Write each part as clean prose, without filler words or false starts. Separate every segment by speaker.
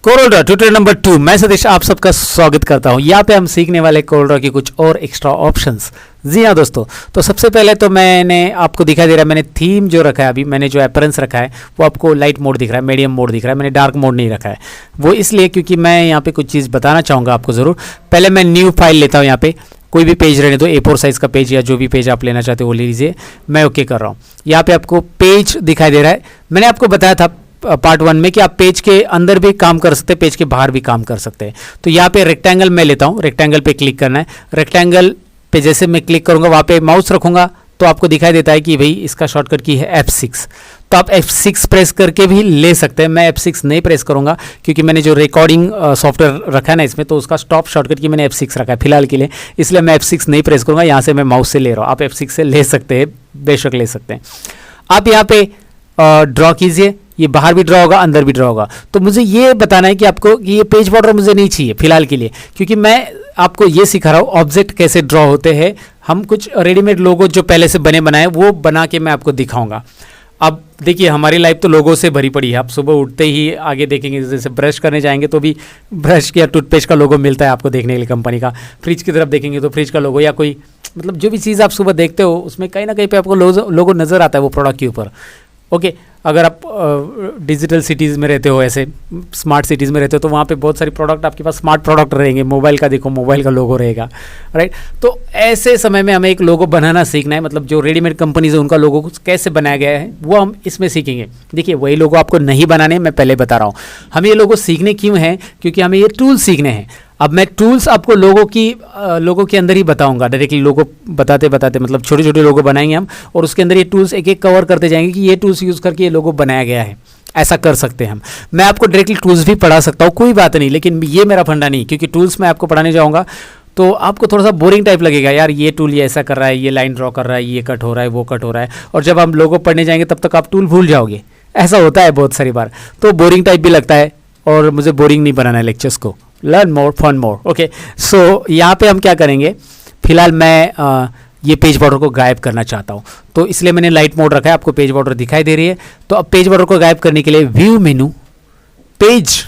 Speaker 1: कोरोड्रा tutorial number 2। मैं सतीश आप सबका स्वागत करता हूं। यहाँ पे हम सीखने वाले कोरोड्रा की कुछ और एक्स्ट्रा ऑप्शंस। जी हाँ दोस्तों, तो सबसे पहले तो मैंने आपको दिखाई दे रहा है, मैंने थीम जो रखा है, अभी मैंने जो अपीयरेंस रखा है वो आपको लाइट मोड दिख रहा है, मीडियम मोड दिख रहा है, मैंने डार्क मोड नहीं रखा है। वो इसलिए क्योंकि मैं यहाँ पे कुछ चीज़ बताना चाहूँगा आपको ज़रूर। पहले मैं न्यू फाइल लेता हूँ, यहाँ पे कोई भी पेज रहने दो, A4 साइज़ का पेज या जो भी पेज आप लेना चाहते हो वो ले लीजिए। मैं ओके कर रहा हूँ। यहाँ पे आपको पेज दिखाई दे रहा है। मैंने आपको बताया था पार्ट 1 में कि आप पेज के अंदर भी काम कर सकते हैं, पेज के बाहर भी काम कर सकते हैं। तो यहाँ पे रेक्टेंगल मैं लेता हूँ, रेक्टेंगल पे क्लिक करना है। रेक्टेंगल पे जैसे मैं क्लिक करूँगा, वहाँ पे माउस रखूँगा तो आपको दिखाई देता है कि भाई इसका शॉर्टकट की है F6। तो आप F6 प्रेस करके भी ले सकते हैं। मैं F6 नहीं प्रेस करूँगा क्योंकि मैंने जो रिकॉर्डिंग सॉफ्टवेयर रखा है ना इसमें, तो उसका स्टॉप शॉर्टकट की मैंने F6 रखा है फिलहाल के लिए, इसलिए मैं F6 नहीं प्रेस करूँगा। यहाँ से मैं माउस से ले रहा हूँ, आप F6 से ले सकते हैं, बेशक ले सकते हैं। आप यहाँ पे ड्रॉ कीजिए, ये बाहर भी ड्रॉ होगा, अंदर भी ड्रॉ होगा। तो मुझे ये बताना है कि आपको कि ये पेज बॉर्डर मुझे नहीं चाहिए फिलहाल के लिए, क्योंकि मैं आपको ये सिखा रहा हूँ ऑब्जेक्ट कैसे ड्रॉ होते हैं। हम कुछ रेडीमेड लोगो जो पहले से बने बनाए वो बना के मैं आपको दिखाऊंगा। अब देखिए, हमारी लाइफ तो लोगों से भरी पड़ी है। आप सुबह उठते ही आगे देखेंगे, जैसे ब्रश करने जाएंगे तो भी ब्रश या टूथपेस्ट का लोगो मिलता है आपको देखने के लिए कंपनी का। फ्रिज की तरफ देखेंगे तो फ्रिज का लोगो, या कोई मतलब जो भी चीज़ आप सुबह देखते हो उसमें कहीं ना कहीं पे आपको लोगो नज़र आता है वो प्रोडक्ट के ऊपर। ओके, अगर आप डिजिटल सिटीज़ में रहते हो, ऐसे स्मार्ट सिटीज़ में रहते हो, तो वहाँ पे बहुत सारी प्रोडक्ट आपके पास स्मार्ट प्रोडक्ट रहेंगे। मोबाइल का देखो, मोबाइल का लोगो रहेगा, राइट। तो ऐसे समय में हमें एक लोगो बनाना सीखना है, मतलब जो रेडीमेड कंपनीज है उनका लोगो कैसे बनाया गया है वो हम इसमें सीखेंगे। देखिए, वही लोगो आपको नहीं बनाने, मैं पहले बता रहा हूँ। हम ये लोगो सीखने क्यों हैं? क्योंकि हमें ये टूल्स सीखने हैं। अब मैं टूल्स आपको लोगों के अंदर ही बताऊंगा, डायरेक्टली लोगो बताते बताते, मतलब छोटे छोटे लोगो बनाएंगे हम, और उसके अंदर ये टूल्स एक एक कवर करते जाएंगे कि ये टूल्स यूज़ करके ये लोगो बनाया गया है। ऐसा कर सकते हैं हम। मैं आपको डायरेक्टली टूल्स भी पढ़ा सकता हूँ, कोई बात नहीं, लेकिन ये मेरा फंडा नहीं, क्योंकि टूल्स मैं आपको पढ़ाने जाऊँगा तो आपको थोड़ा सा बोरिंग टाइप लगेगा। यार ये टूल ये ऐसा कर रहा है, ये लाइन ड्रॉ कर रहा है, ये कट हो रहा है, वो कट हो रहा है, और जब हम लोगो पढ़ने जाएंगे तब तक आप टूल भूल जाओगे। ऐसा होता है बहुत सारी बार, तो बोरिंग टाइप भी लगता है, और मुझे बोरिंग नहीं बनाना है लेक्चर्स को। लर्न मोर, फन मोर। ओके, सो यहाँ पे हम क्या करेंगे, फिलहाल मैं ये पेज बॉर्डर को गायब करना चाहता हूँ, तो इसलिए मैंने लाइट मोड रखा है। आपको पेज बॉर्डर दिखाई दे रही है। तो अब पेज बॉर्डर को गायब करने के लिए व्यू मेनू, पेज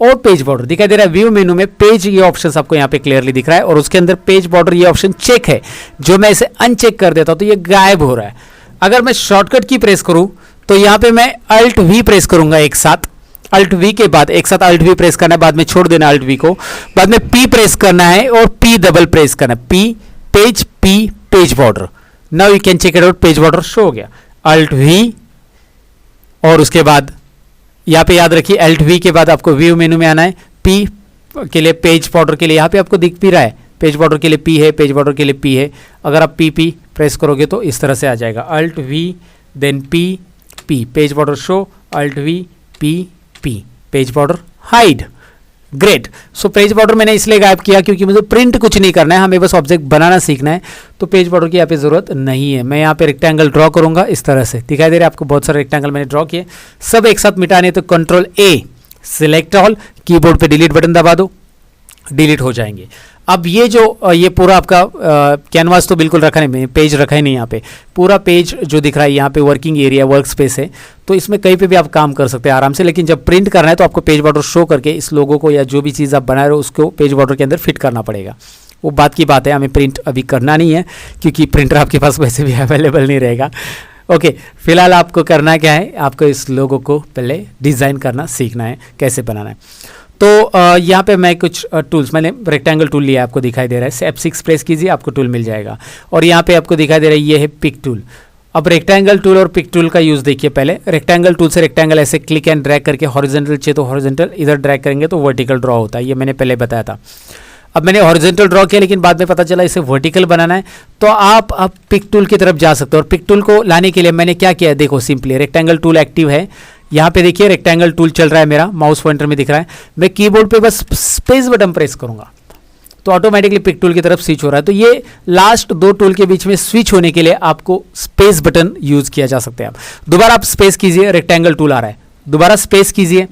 Speaker 1: और पेज बॉर्डर दिखाई दे रहा है। व्यू मेनू में पेज, ये ऑप्शन आपको यहाँ पे क्लियरली दिख रहा है, और उसके अंदर पेज बॉर्डर ये ऑप्शन चेक है। जो मैं इसे अनचेक कर देता हूँ तो ये गायब हो रहा है। अगर मैं शॉर्टकट की प्रेस करूँ तो यहाँ पे मैं Alt V प्रेस करूंगा एक साथ। Alt V के बाद एक साथ Alt V प्रेस करना है, बाद में छोड़ देना Alt V को, बाद में P प्रेस करना है और P डबल प्रेस करना है। P page, P page border. Now you can check it out, page border show हो गया। Alt V, और उसके बाद यहाँ पे याद रखिए Alt V के बाद आपको व्यू मेनू में आना है। P के लिए, पेज बॉर्डर के लिए यहाँ पे आपको दिख भी रहा है, पेज बॉर्डर के लिए P है, पेज बॉर्डर के लिए P है। अगर आप P प्रेस करोगे तो इस तरह से आ जाएगा, Alt V then P page border show, Alt V P page border hide. Great. So page border मैंने इसलिए गायब किया क्योंकि मुझे प्रिंट कुछ नहीं करना है, हमें बस ऑब्जेक्ट बनाना सीखना है, तो पेज बॉर्डर की यहाँ पे ज़रूरत नहीं है। मैं यहाँ पे रेक्टेंगल ड्रॉ करूँगा, इस तरह से दिखाई दे रहा है आपको। बहुत सारे रेक्टेंगल मैंने ड्रॉ किए, सब एक साथ मिटाने तो Ctrl A, select all, keyboard पे डिलीट बटन दबा दो, डिलीट हो जाएंगे। अब ये पूरा आपका कैनवास तो बिल्कुल रखा नहीं, पेज रखा ही नहीं। यहाँ पे पूरा पेज जो दिख रहा है, यहाँ पे वर्किंग एरिया, वर्क स्पेस है, तो इसमें कहीं पे भी आप काम कर सकते हैं आराम से। लेकिन जब प्रिंट करना है तो आपको पेज बॉर्डर शो करके इस लोगो को या जो भी चीज़ आप बना रहे हो उसको पेज बॉर्डर के अंदर फिट करना पड़ेगा। वो बात की बात है, हमें प्रिंट अभी करना नहीं है क्योंकि प्रिंटर आपके पास वैसे भी अवेलेबल नहीं रहेगा। ओके, फिलहाल आपको करना क्या है, आपको इस लोगो को पहले डिज़ाइन करना सीखना है, कैसे बनाना है। तो यहाँ पे मैं कुछ टूल्स, मैंने रेक्टेंगल टूल लिया, आपको दिखाई दे रहा है। F6 प्रेस कीजिए, आपको टूल मिल जाएगा, और यहाँ पे आपको दिखाई दे रहा है ये है पिक टूल। अब रेक्टेंगल टूल और पिक टूल का यूज़ देखिए। पहले रेक्टेंगल टूल से रेक्टेंगल ऐसे क्लिक एंड ड्रैग करके, हॉरिजॉन्टल चाहिए तो हॉरिजॉन्टल, इधर ड्रैग करेंगे तो वर्टिकल ड्रॉ होता है, ये मैंने पहले बताया था। अब मैंने हॉरिजॉन्टल ड्रॉ किया, लेकिन बाद में पता चला इसे वर्टिकल बनाना है, तो आप अब पिक टूल की तरफ जा सकते हो। और पिक टूल को लाने के लिए मैंने क्या किया है, देखो सिंपली रेक्टेंगल टूल एक्टिव है, यहाँ पे देखिए रेक्टेंगल टूल चल रहा है, मेरा माउस पॉइंटर में दिख रहा है। मैं कीबोर्ड पे बस स्पेस बटन प्रेस करूंगा तो ऑटोमेटिकली पिक टूल की तरफ स्विच हो रहा है। तो ये लास्ट दो टूल के बीच में स्विच होने के लिए आपको स्पेस बटन यूज किया जा सकता है। आप दोबारा आप स्पेस कीजिए, रेक्टेंगल टूल आ रहा है, दोबारा स्पेस कीजिए,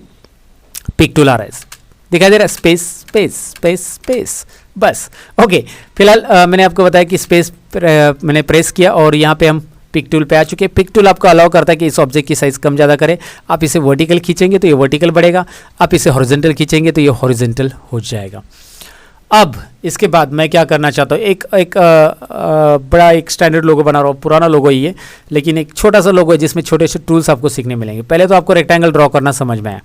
Speaker 1: पिक टूल आ रहा है, दिखाई दे रहा है, स्पेस स्पेस स्पेस स्पेस, बस। ओके, फिलहाल मैंने आपको बताया कि स्पेस मैंने प्रेस किया, और यहाँ पे हम पिक टूल पे आ चुके हैं। पिक टूल आपको अलाउ करता है कि इस ऑब्जेक्ट की साइज़ कम ज़्यादा करे। आप इसे वर्टिकल खींचेंगे तो ये वर्टिकल बढ़ेगा, आप इसे हॉरिजॉन्टल खींचेंगे तो ये हॉरिजॉन्टल हो जाएगा। अब इसके बाद मैं क्या करना चाहता हूँ, एक बड़ा एक स्टैंडर्ड लोगो बना रहा हूँ, पुराना लोगो ही है लेकिन एक छोटा सा लोगो है जिसमें छोटे से टूल्स आपको सीखने मिलेंगे। पहले तो आपको रेक्टेंगल ड्रॉ करना समझ में आया,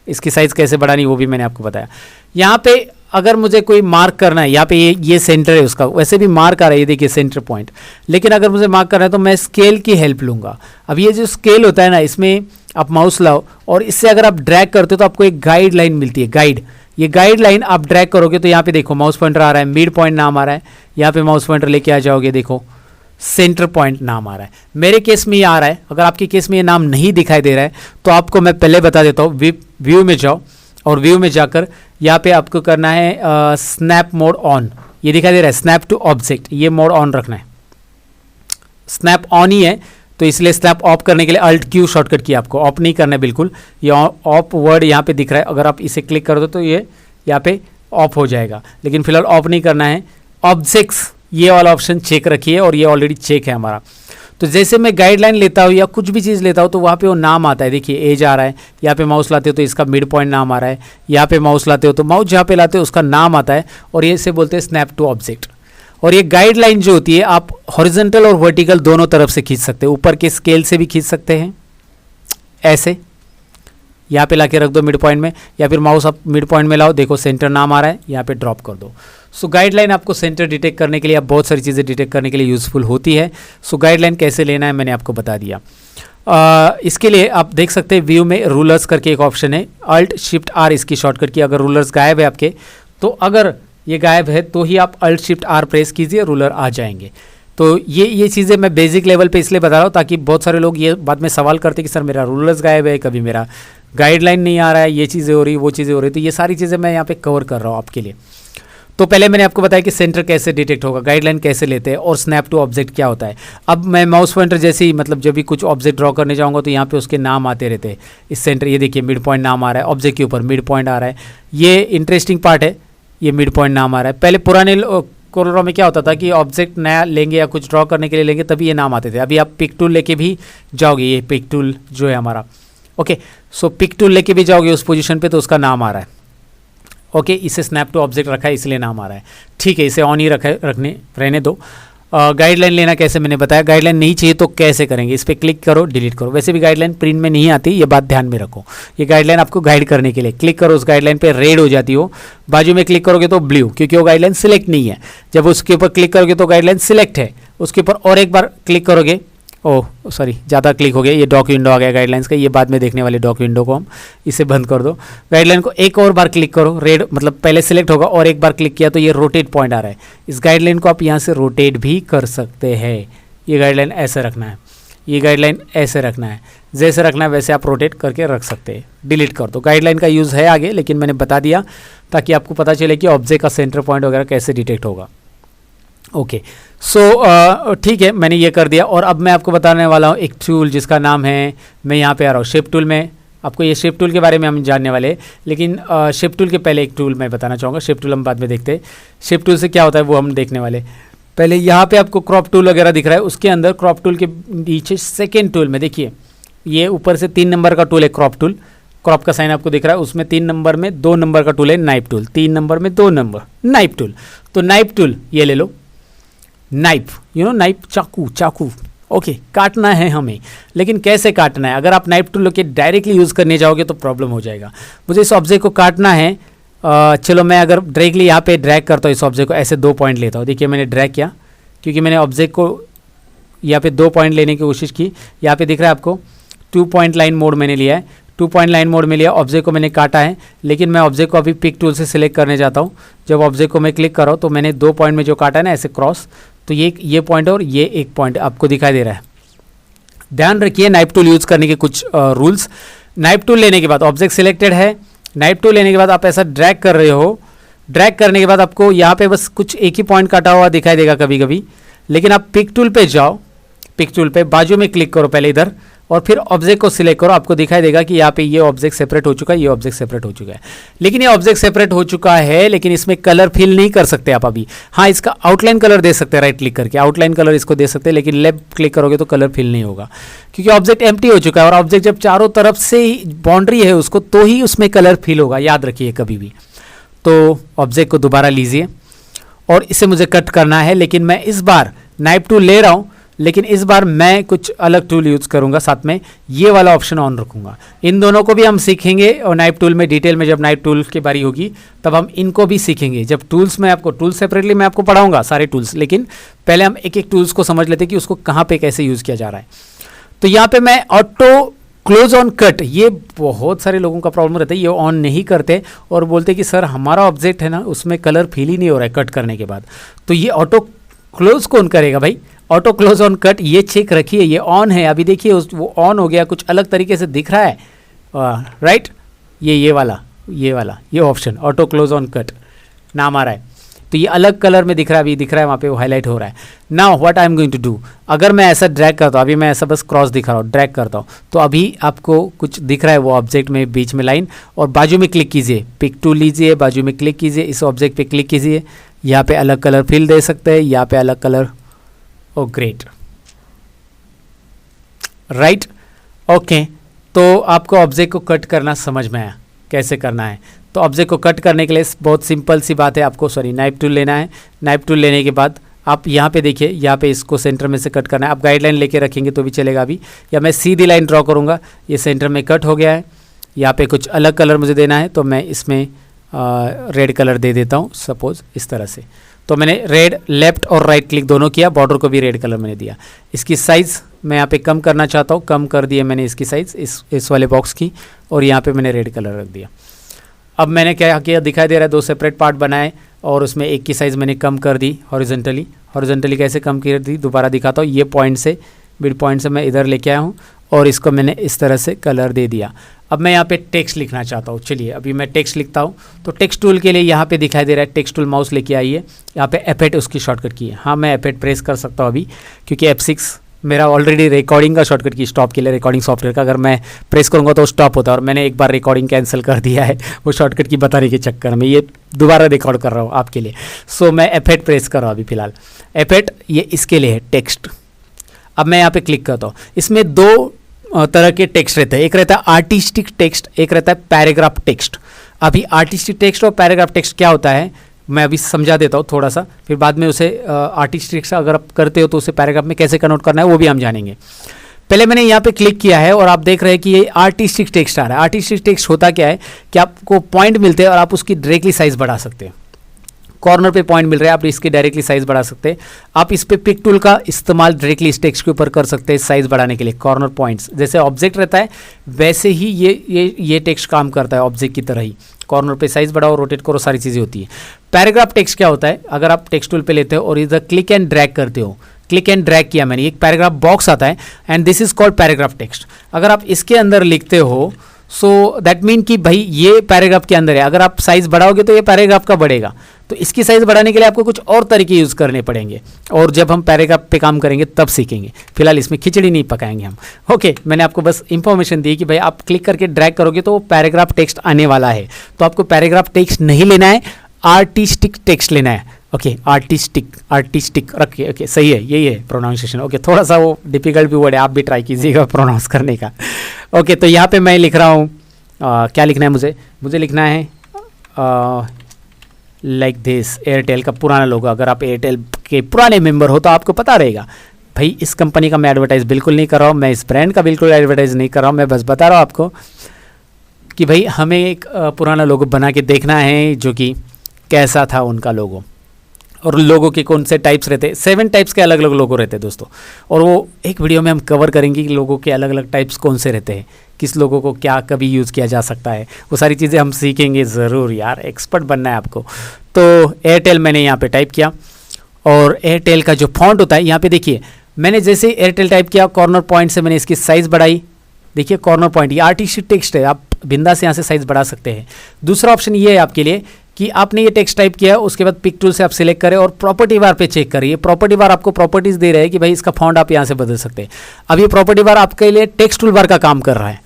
Speaker 1: इसकी साइज़ कैसे बढ़ानी वो भी मैंने आपको बताया। यहाँ पे अगर मुझे कोई मार्क करना है, यहाँ पे ये सेंटर है उसका, वैसे भी मार्क आ रहा है, ये देखिए सेंटर पॉइंट। लेकिन अगर मुझे मार्क करना है तो मैं स्केल की हेल्प लूँगा। अब ये जो स्केल होता है ना, इसमें आप माउस लाओ और इससे अगर आप ड्रैग करते हो तो आपको एक गाइड लाइन मिलती है, गाइड। ये गाइड लाइन आप ड्रैग करोगे तो यहाँ पे देखो माउस पॉइंटर आ रहा है, मिड पॉइंट नाम आ रहा है, यहाँ पे माउस पॉइंटर लेके आ जाओगे, देखो सेंटर पॉइंट नाम आ रहा है। मेरे केस में ये आ रहा है, अगर आपके केस में ये नाम नहीं दिखाई दे रहा है तो आपको मैं पहले बता देता हूँ, व्यू में जाओ और व्यू में जाकर यहाँ पे आपको करना है स्नैप मोड ऑन। ये दिखाई दे रहा है स्नैप टू ऑब्जेक्ट, ये मोड ऑन रखना है। स्नैप ऑन ही है तो इसलिए स्नैप ऑफ करने के लिए अल्ट क्यू शॉर्टकट की आपको ऑफ नहीं करना है बिल्कुल। ये ऑफ वर्ड यहाँ पे दिख रहा है, अगर आप इसे क्लिक कर दो तो ये यहाँ पे ऑफ हो जाएगा, लेकिन फिलहाल ऑफ नहीं करना है। ऑब्जेक्ट्स ये वाला ऑप्शन चेक रखिए और ये ऑलरेडी चेक है हमारा। तो जैसे मैं गाइडलाइन लेता हूँ या कुछ भी चीज़ लेता हूँ तो वहाँ पे वो नाम आता है, देखिए एज आ रहा है, यहाँ पे माउस लाते हो तो इसका मिड पॉइंट नाम आ रहा है, यहाँ पे माउस लाते हो तो माउस जहाँ पे लाते हो उसका नाम आता है और ये से बोलते हैं स्नैप टू ऑब्जेक्ट। और ये गाइडलाइन जो होती है आप हॉरिजॉन्टल और वर्टिकल दोनों तरफ से खींच सकते हो, ऊपर के स्केल से भी खींच सकते हैं ऐसे, यहाँ पे लाके रख दो मिड पॉइंट में, या फिर माउस आप मिड पॉइंट में लाओ, देखो सेंटर नाम आ रहा है, यहाँ पे ड्रॉप कर दो। सो गाइडलाइन आपको सेंटर डिटेक्ट करने के लिए, आप बहुत सारी चीज़ें डिटेक्ट करने के लिए यूज़फुल होती है। सो गाइडलाइन कैसे लेना है मैंने आपको बता दिया। इसके लिए आप देख सकते हैं व्यू में रूलर्स करके एक ऑप्शन है, अल्ट शिफ्ट आर इसकी शॉर्टकट की। अगर रूलर्स गायब है आपके तो अगर ये गायब है तो ही आप अल्ट शिफ्ट आर प्रेस कीजिए, रूलर आ जाएंगे। तो ये चीज़ें मैं बेसिक लेवल पे इसलिए बता रहा हूँ ताकि बहुत सारे लोग ये बाद में सवाल करते कि सर मेरा रूलर्स गायब है, कभी मेरा गाइडलाइन नहीं आ रहा है, ये चीज़ें हो रही, वो चीज़ें हो रही। तो ये सारी चीज़ें मैं यहाँ पे कवर कर रहा हूँ आपके लिए। तो पहले मैंने आपको बताया कि सेंटर कैसे डिटेक्ट होगा, गाइडलाइन कैसे लेते हैं और स्नैप टू ऑब्जेक्ट क्या होता है। अब मैं माउस पॉइंटर जैसे ही मतलब जब भी कुछ ऑब्जेक्ट ड्रॉ करने जाऊँगा तो यहाँ पे उसके नाम आते रहते हैं। इस सेंटर ये देखिए मिड पॉइंट नाम आ रहा है, ऑब्जेक्ट के ऊपर मिड पॉइंट आ रहा है, ये इंटरेस्टिंग पार्ट है, ये मिड पॉइंट नाम आ रहा है। पहले पुराने कोलोरा में क्या होता था कि ऑब्जेक्ट नया लेंगे या कुछ ड्रॉ करने के लिए लेंगे तभी ये नाम आते थे। अभी आप पिक टूल लेके भी जाओगे, ये पिक टूल जो है हमारा, ओके। सो पिक टूल लेके भी जाओगे उस पोजीशन पे तो उसका नाम आ रहा है, ओके। इसे स्नैप टू ऑब्जेक्ट रखा है इसलिए नाम आ रहा है, ठीक है। इसे ऑन ही रहने दो। गाइडलाइन लेना कैसे मैंने बताया, गाइडलाइन नहीं चाहिए तो कैसे करेंगे, इस पर क्लिक करो डिलीट करो। वैसे भी गाइडलाइन प्रिंट में नहीं आती, ये बात ध्यान में रखो। ये गाइडलाइन आपको गाइड करने के लिए, क्लिक करो उस गाइडलाइन पे, रेड हो जाती हो, बाजू में क्लिक करोगे तो ब्लू, क्योंकि वो गाइडलाइन सिलेक्ट नहीं है। जब उसके ऊपर क्लिक करोगे तो गाइडलाइन सिलेक्ट है, उसके ऊपर और एक बार क्लिक करोगे, ओह सॉरी ज़्यादा क्लिक हो गया, ये डॉक विंडो आ गया गाइडलाइंस का, ये बाद में देखने वाले डॉक विंडो को हम इसे बंद कर दो। गाइडलाइन को एक और बार क्लिक करो, रेड मतलब पहले सिलेक्ट होगा और एक बार क्लिक किया तो ये रोटेट पॉइंट आ रहा है। इस गाइडलाइन को आप यहाँ से रोटेट भी कर सकते हैं। ये गाइडलाइन ऐसे रखना है, ये गाइडलाइन ऐसे रखना है, जैसे रखना है वैसे आप रोटेट करके रख सकते हैं। डिलीट कर दो। गाइडलाइन का यूज़ है आगे, लेकिन मैंने बता दिया ताकि आपको पता चले कि ऑब्जेक्ट का सेंटर पॉइंट वगैरह कैसे डिटेक्ट होगा, ओके। सो ठीक है, मैंने ये कर दिया। और अब मैं आपको बताने वाला हूँ एक टूल जिसका नाम है, मैं यहाँ पे आ रहा हूँ शेप टूल में। आपको ये शेप टूल के बारे में हम जानने वाले हैं, लेकिन शेप टूल के पहले एक टूल मैं बताना चाहूँगा। शेप टूल हम बाद में देखते हैं, शेप टूल से क्या होता है वो हम देखने वाले। पहले यहाँ पे आपको क्रॉप टूल वगैरह दिख रहा है, उसके अंदर क्रॉप टूल के नीचे सेकेंड टूल में देखिए, ये ऊपर से 3 नंबर का टूल है क्रॉप टूल, क्रॉप का साइन आपको दिख रहा है, उसमें 3 नंबर में 2 नंबर का टूल है नाइफ टूल, 3 नंबर में 2 नंबर नाइफ टूल। तो नाइफ टूल ये ले लो, नाइफ नाइफ चाकू, ओके। काटना है हमें, लेकिन कैसे काटना है, अगर आप नाइफ टूल के डायरेक्टली यूज़ करने जाओगे तो प्रॉब्लम हो जाएगा। मुझे इस ऑब्जेक्ट को काटना है, चलो मैं अगर डायरेक्टली यहाँ पे ड्रैग करता हूँ इस ऑब्जेक्ट को, ऐसे 2 पॉइंट लेता हूँ। देखिए मैंने ड्रैग किया, क्योंकि मैंने ऑब्जेक्ट को यहाँ पे 2 पॉइंट लेने की कोशिश की। यहाँ पे दिख रहा है आपको 2 पॉइंट लाइन मोड मैंने लिया है, 2 पॉइंट लाइन मोड में लिया, ऑब्जेक्ट को मैंने काटा है। लेकिन मैं ऑब्जेक्ट को अभी पिक टूल से सिलेक्ट करने जाता हूँ। जब ऑब्जेक्ट को मैं क्लिक कर रहा हूँ तो मैंने 2 पॉइंट में जो काटा है ना ऐसे क्रॉस, तो ये पॉइंट और ये एक पॉइंट आपको दिखाई दे रहा है। ध्यान रखिए नाइफ टूल यूज़ करने के कुछ रूल्स। नाइफ टूल लेने के बाद ऑब्जेक्ट सिलेक्टेड है, नाइफ टूल लेने के बाद आप ऐसा ड्रैग कर रहे हो, ड्रैग करने के बाद आपको यहाँ पे बस कुछ एक ही पॉइंट काटा हुआ दिखाई देगा कभी कभी, लेकिन आप पिक टूल पे जाओ, पिक टूल पे बाजू में क्लिक करो पहले इधर, और फिर ऑब्जेक्ट को सिलेक्ट करो, आपको दिखाई देगा कि यहाँ पे ये ऑब्जेक्ट सेपरेट हो चुका है, ये ऑब्जेक्ट सेपरेट हो चुका है। लेकिन ये ऑब्जेक्ट सेपरेट हो चुका है, लेकिन इसमें कलर फिल नहीं कर सकते आप अभी। हाँ, इसका आउटलाइन कलर दे सकते हैं, राइट क्लिक करके आउटलाइन कलर इसको दे सकते हैं, लेकिन लेफ्ट क्लिक करोगे तो कलर फिल नहीं होगा, क्योंकि ऑब्जेक्ट एम्प्टी हो चुका है। और ऑब्जेक्ट जब चारों तरफ से बाउंड्री है उसको, तो ही उसमें कलर फिल होगा, याद रखिए कभी भी। तो ऑब्जेक्ट को दोबारा लीजिए और इसे मुझे कट करना है, लेकिन मैं इस बार नाइफ टूल ले रहा हूँ, लेकिन इस बार मैं कुछ अलग टूल यूज़ करूँगा, साथ में ये वाला ऑप्शन ऑन रखूँगा। इन दोनों को भी हम सीखेंगे, और नाइफ टूल में डिटेल में जब नाइफ टूल की बारी होगी तब हम इनको भी सीखेंगे। जब टूल्स में आपको टूल सेपरेटली मैं आपको पढ़ाऊँगा सारे टूल्स, लेकिन पहले हम एक एक टूल्स को समझ लेते हैं कि उसको कहाँ पर कैसे यूज़ किया जा रहा है। तो यहाँ पर मैं ऑटो क्लोज ऑन कट, ये बहुत सारे लोगों का प्रॉब्लम रहता है, ये ऑन नहीं करते और बोलते कि सर हमारा ऑब्जेक्ट है ना उसमें कलर फील ही नहीं हो रहा है कट करने के बाद। तो ये ऑटो क्लोज कौन करेगा भाई? ऑटो क्लोज ऑन कट ये चेक रखिए, ये ऑन है। अभी देखिए वो ऑन हो गया, कुछ अलग तरीके से दिख रहा है, राइट। ये वाला ये option auto close on cut नाम आ रहा है, तो ये अलग कलर में दिख रहा है, अभी दिख रहा है वहाँ पे, वो हाईलाइट हो रहा है। Now what I am going to do, अगर मैं ऐसा ड्रैग करता हूँ, अभी मैं ऐसा बस क्रॉस दिखा रहा हूँ, ड्रैग करता हूँ, तो अभी आपको कुछ दिख रहा है वो ऑब्जेक्ट में बीच में लाइन, और बाजू में क्लिक कीजिए, पिक टूल लीजिए, बाजू में क्लिक कीजिए, इस ऑब्जेक्ट पे क्लिक कीजिए, यहाँ पे अलग कलर फिल दे सकते हैं, यहाँ पे अलग कलर, ओ ग्रेट, राइट, ओके। तो आपको ऑब्जेक्ट को कट करना समझ में आया कैसे करना है। तो ऑब्जेक्ट को कट करने के लिए बहुत सिंपल सी बात है, आपको नाइफ टूल लेना है। नाइफ टूल लेने के बाद आप यहाँ पे देखिए, यहाँ पे इसको सेंटर में से कट करना है। आप गाइडलाइन लेके रखेंगे तो भी चलेगा अभी, या मैं सीधी लाइन ड्रॉ करूँगा, ये सेंटर में कट हो गया है। यहाँ पे कुछ अलग कलर मुझे देना है, तो मैं इसमें रेड कलर दे देता हूँ, सपोज इस तरह से। तो मैंने रेड, लेफ्ट और राइट क्लिक दोनों किया, बॉर्डर को भी रेड कलर मैंने दिया। इसकी साइज़ मैं यहाँ पे कम करना चाहता हूँ, कम कर दिया मैंने इसकी साइज़ इस वाले बॉक्स की, और यहाँ पे मैंने रेड कलर रख दिया। अब मैंने क्या किया, दिखाई दे रहा है, दो सेपरेट पार्ट बनाए और उसमें एक की साइज़ मैंने कम कर दी हॉरिजॉन्टली कैसे कम कर दी दोबारा दिखाता हूँ। ये पॉइंट से, मिड पॉइंट से मैं इधर लेके आया हूँ और इसको मैंने इस तरह से कलर दे दिया। अब मैं यहाँ पे टेक्स्ट लिखना चाहता हूँ, चलिए अभी मैं टेक्स्ट लिखता हूँ। तो टेक्स्ट टूल के लिए यहाँ पे दिखाई दे रहा है टेक्स्ट टूल, माउस लेके आइए, यहाँ पे F8 उसकी शॉर्टकट की है। हाँ, मैं F8 प्रेस कर सकता हूँ अभी, क्योंकि F6 मेरा ऑलरेडी रिकॉर्डिंग का शॉर्टकट की, स्टॉप के लिए रिकॉर्डिंग सॉफ्टवेयर का, अगर मैं प्रेस करूँगा तो स्टॉप होता है, और मैंने एक बार रिकॉर्डिंग कैंसिल कर दिया है वो शॉर्टकट की बताने के चक्कर में, ये दोबारा रिकॉर्ड कर रहा हूँ आपके लिए। सो मैं F8 प्रेस कर रहा हूँ अभी फ़िलहाल, F8 ये इसके लिए है टेक्स्ट। अब मैं यहाँ पे क्लिक करता हूँ, इसमें दो तरह के टेक्स्ट रहते हैं, एक रहता है आर्टिस्टिक टेक्स्ट, एक रहता है पैराग्राफ टेक्स्ट। अभी आर्टिस्टिक टेक्स्ट और पैराग्राफ टेक्स्ट क्या होता है मैं अभी समझा देता हूँ थोड़ा सा, फिर बाद में उसे आर्टिस्टिक अगर आप करते हो तो उसे पैराग्राफ में कैसे कन्वर्ट करना है वो भी हम जानेंगे। पहले मैंने यहाँ पे क्लिक किया है और आप देख रहे हैं कि ये आर्टिस्टिक टेक्स्ट आ रहा है। आर्टिस्टिक टेक्स्ट होता क्या है कि आपको पॉइंट मिलते हैं और आप उसकी डायरेक्टली साइज़ बढ़ा सकते हैं। कॉर्नर पे पॉइंट मिल रहा है, आप इसकी डायरेक्टली साइज़ बढ़ा सकते हैं। आप इस पे पिक टूल का इस्तेमाल डायरेक्टली इस टेक्स्ट के ऊपर कर सकते हैं साइज़ बढ़ाने के लिए। कॉर्नर पॉइंट्स जैसे ऑब्जेक्ट रहता है वैसे ही ये टेक्स्ट काम करता है ऑब्जेक्ट की तरह ही। कॉर्नर पे साइज़ बढ़ाओ, रोटेट करो, सारी चीज़ें होती है। पैराग्राफ टेक्स्ट क्या होता है, अगर आप टेक्स्ट टूल पे लेते हो और इधर क्लिक एंड ड्रैग करते हो, क्लिक एंड ड्रैग किया मैंने, एक पैराग्राफ बॉक्स आता है and this is called paragraph text. अगर आप इसके अंदर लिखते हो सो दैट मीन कि भाई ये पैराग्राफ के अंदर है, अगर आप साइज़ बढ़ाओगे तो ये पैराग्राफ का बढ़ेगा। तो इसकी साइज़ बढ़ाने के लिए आपको कुछ और तरीके यूज़ करने पड़ेंगे, और जब हम पैराग्राफ पे काम करेंगे तब सीखेंगे। फिलहाल इसमें खिचड़ी नहीं पकाएंगे हम। ओके, मैंने आपको बस इंफॉर्मेशन दी कि भाई आप क्लिक करके ड्रैग करोगे तो पैराग्राफ टेक्स्ट आने वाला है। तो आपको पैराग्राफ टेक्स्ट नहीं लेना है, आर्टिस्टिक टेक्स्ट लेना है। ओके, आर्टिस्टिक रखिए। ओके, सही है, यही है प्रोनाउंसिएशन। ओके, थोड़ा सा वो डिफिकल्ट भी वर्ड है, आप भी ट्राई कीजिएगा प्रोनाउंस करने का। ओके, तो यहाँ पे मैं लिख रहा हूँ, क्या लिखना है मुझे लिखना है लाइक दिस, एयरटेल का पुराना लोगो। अगर आप एयरटेल के पुराने मेंबर हो तो आपको पता रहेगा। भाई इस कंपनी का मैं एडवर्टाइज़ बिल्कुल नहीं कर रहा हूँ, मैं इस ब्रांड का बिल्कुल एडवर्टाइज़ नहीं कर रहा हूँ, मैं बस बता रहा हूँ आपको कि भाई हमें एक पुराना लोगो बना के देखना है जो कि कैसा था उनका लोगो, और लोगों के कौन से टाइप्स रहते हैं। 7 टाइप्स के अलग अलग लोगो रहते हैं दोस्तों, और वो एक वीडियो में हम कवर करेंगे कि लोगों के अलग अलग टाइप्स कौन से रहते हैं, किस लोगों को क्या कभी यूज़ किया जा सकता है, वो सारी चीज़ें हम सीखेंगे ज़रूर यार, एक्सपर्ट बनना है आपको। तो एयरटेल मैंने यहाँ पे टाइप किया, और एयरटेल का जो फॉन्ट होता है यहाँ पे देखिए, मैंने जैसे एयरटेल टाइप किया कॉर्नर पॉइंट से मैंने इसकी साइज़ बढ़ाई। देखिए कॉर्नर पॉइंट, ये आर्टिस्टिक टेक्स्ट है, आप बिंदास यहाँ से साइज़ बढ़ा सकते हैं। दूसरा ऑप्शन ये है आपके लिए कि आपने ये टेक्स्ट टाइप किया, उसके बाद पिक टूल से आप सिलेक्ट करें और प्रॉपर्टी बार पे चेक करिए। प्रॉपर्टी बार आपको प्रॉपर्टीज दे रहे हैं कि भाई इसका फॉन्ट आप यहाँ से बदल सकते हैं। अब ये प्रॉपर्टी बार आपके लिए टेक्स्ट टूल बार का काम कर रहा है,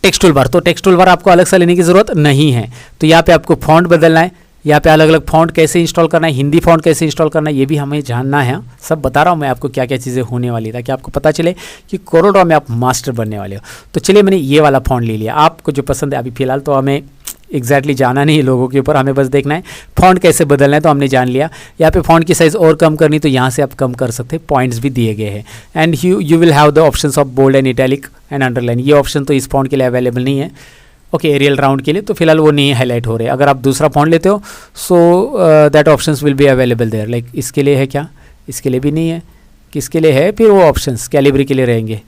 Speaker 1: टेक्स्ट टूल बार, तो टेक्स्ट टूल बार आपको अलग से लेने की जरूरत नहीं है। तो यहाँ पे आपको फॉन्ट बदलना है, यहाँ पे अलग अलग फॉन्ट कैसे इंस्टॉल करना है, हिंदी फॉन्ट कैसे इंस्टॉल करना है, ये भी हमें जानना है। सब बता रहा हूँ मैं आपको क्या क्या चीज़ें होने वाली, ताकि आपको पता चले कि कोरोड्रॉ में आप मास्टर बनने वाले हो। तो चलिए मैंने ये वाला फॉन्ट ले लिया, आपको जो पसंद है। अभी फिलहाल तो हमें एग्जैक्टली जाना नहीं है लोगों के ऊपर, हमें बस देखना है फॉन्ट कैसे बदलना है, तो हमने जान लिया। यहाँ पे फॉन्ट की साइज़ और कम करनी, तो यहाँ से आप कम कर सकते हैं, पॉइंट्स भी दिए गए हैं। And you will have the options of bold and italic and underline. ये ऑप्शन तो इस फॉन्ट के लिए अवेलेबल नहीं है, ओके, एरियल राउंड के लिए तो फिलहाल वो नहीं हाईलाइट हो रहे। अगर आप दूसरा फॉन्ट लेते हो so that options will be available there. Like इसके लिए है क्या, इसके लिए भी नहीं है, किसके लिए है फिर वो ऑप्शंस, कैलिब्री के लिए रहेंगे।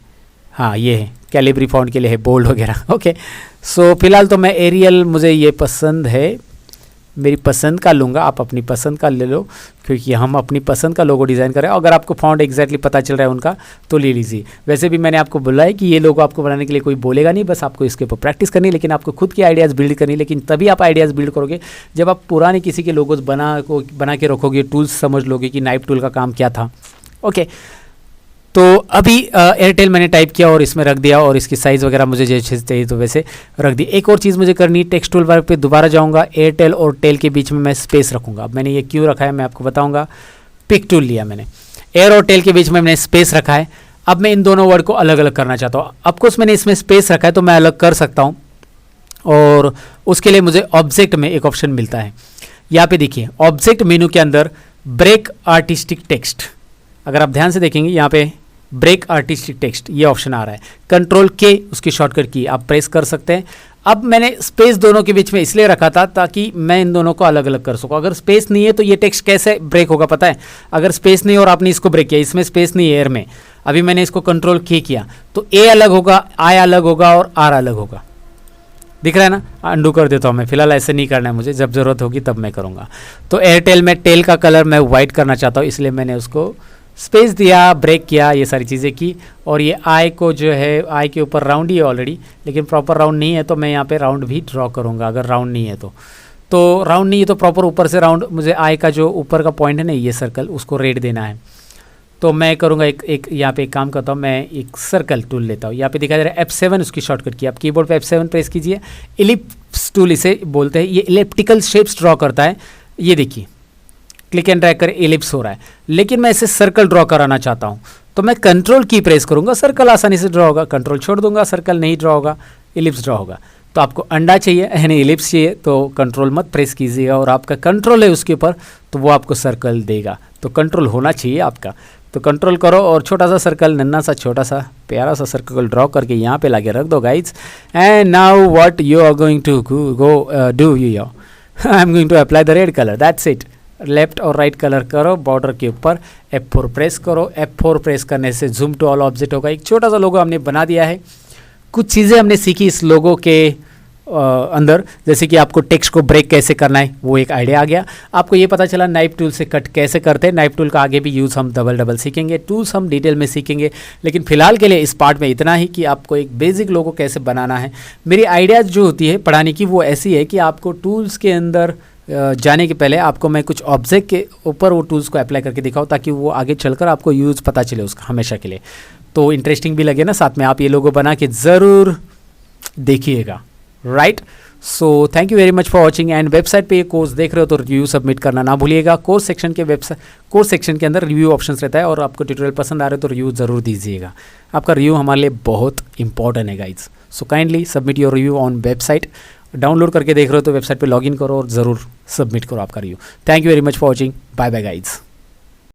Speaker 1: हाँ ये है, कैलिब्री फॉन्ट के लिए है, बोल्ड वगैरह। ओके, सो फिलहाल तो मैं एरियल, मुझे ये पसंद है, मेरी पसंद का लूँगा, आप अपनी पसंद का ले लो, क्योंकि हम अपनी पसंद का लोगो डिज़ाइन करें। अगर आपको फॉन्ट एग्जैक्टली पता चल रहा है उनका तो ले लीजिए। वैसे भी मैंने आपको बोला है कि ये लोगो आपको बनाने के लिए कोई बोलेगा नहीं, बस आपको इसके ऊपर प्रैक्टिस करनी है, लेकिन आपको खुद की आइडियाज़ बिल्ड करनी है। लेकिन तभी आप आइडियाज़ बिल्ड करोगे जब आप पुराने किसी के लोगोज बना के रखोगे, टूल्स समझ लोगे कि नाइफ टूल का काम क्या था। ओके, तो अभी एयरटेल मैंने टाइप किया और इसमें रख दिया, और इसकी साइज़ वगैरह मुझे जैसे चाहिए तो वैसे रख दी। एक और चीज़ मुझे करनी, टेक्स्ट टूल बार पे दोबारा जाऊंगा, एयरटेल और टेल के बीच में मैं स्पेस रखूंगा। अब मैंने ये क्यों रखा है मैं आपको बताऊंगा। पिक टूल लिया मैंने, एयर और टेल के बीच में मैंने स्पेस रखा है। अब मैं इन दोनों वर्ड को अलग अलग करना चाहता हूँ। ऑफकोर्स मैंने इसमें स्पेस रखा है तो मैं अलग कर सकता हूँ, और उसके लिए मुझे ऑब्जेक्ट में एक ऑप्शन मिलता है। यहाँ पे देखिए ऑब्जेक्ट मेनू के अंदर ब्रेक आर्टिस्टिक टेक्स्ट, अगर आप ध्यान से देखेंगे यहाँ पे ब्रेक आर्टिस्टिक टेक्स्ट ये ऑप्शन आ रहा है। कंट्रोल के उसकी शॉर्टकट की आप प्रेस कर सकते हैं। अब मैंने स्पेस दोनों के बीच में इसलिए रखा था ताकि मैं इन दोनों को अलग अलग कर सकूं। अगर स्पेस नहीं है तो ये टेक्स्ट कैसे ब्रेक होगा पता है, अगर स्पेस नहीं और आपने इसको ब्रेक किया, इसमें स्पेस नहीं है एयर में, अभी मैंने इसको कंट्रोल के किया तो ए अलग होगा, आई अलग होगा और आर अलग होगा। दिख रहा है ना, अंडू कर देता हूँ मैं। फिलहाल ऐसे नहीं करना है मुझे, जब जरूरत होगी तब मैं करूँगा। तो एयरटेल में टेल का कलर मैं वाइट करना चाहता हूँ, इसलिए मैंने उसको स्पेस दिया, ब्रेक किया, ये सारी चीज़ें की। और ये आई को जो है, आई के ऊपर राउंड ही है ऑलरेडी, लेकिन प्रॉपर राउंड नहीं है तो मैं यहाँ पे राउंड भी ड्रॉ करूँगा। अगर राउंड नहीं है तो राउंड नहीं है तो प्रॉपर ऊपर से राउंड, मुझे आई का जो ऊपर का पॉइंट है ना ये सर्कल, उसको रेड देना है। तो मैं करूँगा एक यहाँ पे एक काम करता हूँ, मैं एक सर्कल टूल लेता हूँ। यहाँ पे दिखाई दे रहा है F7, उसकी शॉर्टकट की आप कीबोर्ड पे F7 प्रेस कीजिए। इलिप्स टूल इसे बोलते हैं, ये इलिप्टिकल शेप्स ड्रॉ करता है। ये देखिए क्लिक एंड ड्रैग कर इलिप्स हो रहा है, लेकिन मैं इसे सर्कल ड्रॉ कराना चाहता हूँ तो मैं कंट्रोल की प्रेस करूँगा, सर्कल आसानी से ड्रॉ होगा। कंट्रोल छोड़ दूंगा, सर्कल नहीं ड्रॉ होगा, इलिप्स ड्रॉ होगा। तो आपको अंडा चाहिए यानी इलिप्स चाहिए तो कंट्रोल मत प्रेस कीजिएगा, और आपका कंट्रोल है उसके ऊपर तो वो आपको सर्कल देगा। तो कंट्रोल होना चाहिए आपका, तो कंट्रोल करो और छोटा सा सर्कल, नन्ना सा छोटा सा प्यारा सा सर्कल ड्रॉ करके यहाँ पे लाके रख दो guys. And now what you are going to do you I am going to apply the red colour, that's it. Left और राइट कलर करो बॉर्डर के ऊपर, F4 प्रेस करो। F4 प्रेस करने से जूम टू ऑल ऑब्जेक्ट होगा। एक छोटा सा लोगो हमने बना दिया है। कुछ चीज़ें हमने सीखी इस लोगो के अंदर, जैसे कि आपको टेक्स्ट को ब्रेक कैसे करना है, वो एक आइडिया आ गया। आपको ये पता चला नाइफ टूल से कट कैसे करते हैं। नाइफ टूल का आगे भी यूज़ हम डबल सीखेंगे, टूल्स हम डिटेल में सीखेंगे, लेकिन फिलहाल के लिए इस पार्ट में इतना ही कि आपको एक बेसिक लोगो कैसे बनाना है। मेरी आइडियाज़ जो होती है पढ़ाने की वो ऐसी है कि आपको टूल्स के अंदर जाने के पहले आपको मैं कुछ ऑब्जेक्ट के ऊपर वो टूल्स को अप्लाई करके दिखाऊं, ताकि वो आगे चलकर आपको यूज़ पता चले उसका हमेशा के लिए, तो इंटरेस्टिंग भी लगे ना। साथ में आप ये लोगो बना के ज़रूर देखिएगा, right. So thank you very much for watching. And website पे ये कोर्स देख रहे हो तो रिव्यू सबमिट करना ना भूलिएगा। कोर्स सेक्शन के अंदर रिव्यू ऑप्शंस रहता है, और आपको ट्यूटोरियल पसंद आ रहे हो तो रिव्यू ज़रूर दीजिएगा। आपका रिव्यू हमारे लिए बहुत इंपॉर्टेंट है guys. So kindly submit your review on website. Download करके देख रहे हो तो वेबसाइट पे लॉगिन करो और ज़रूर सबमिट करो आपका review. Thank you very much for watching. Bye bye guys.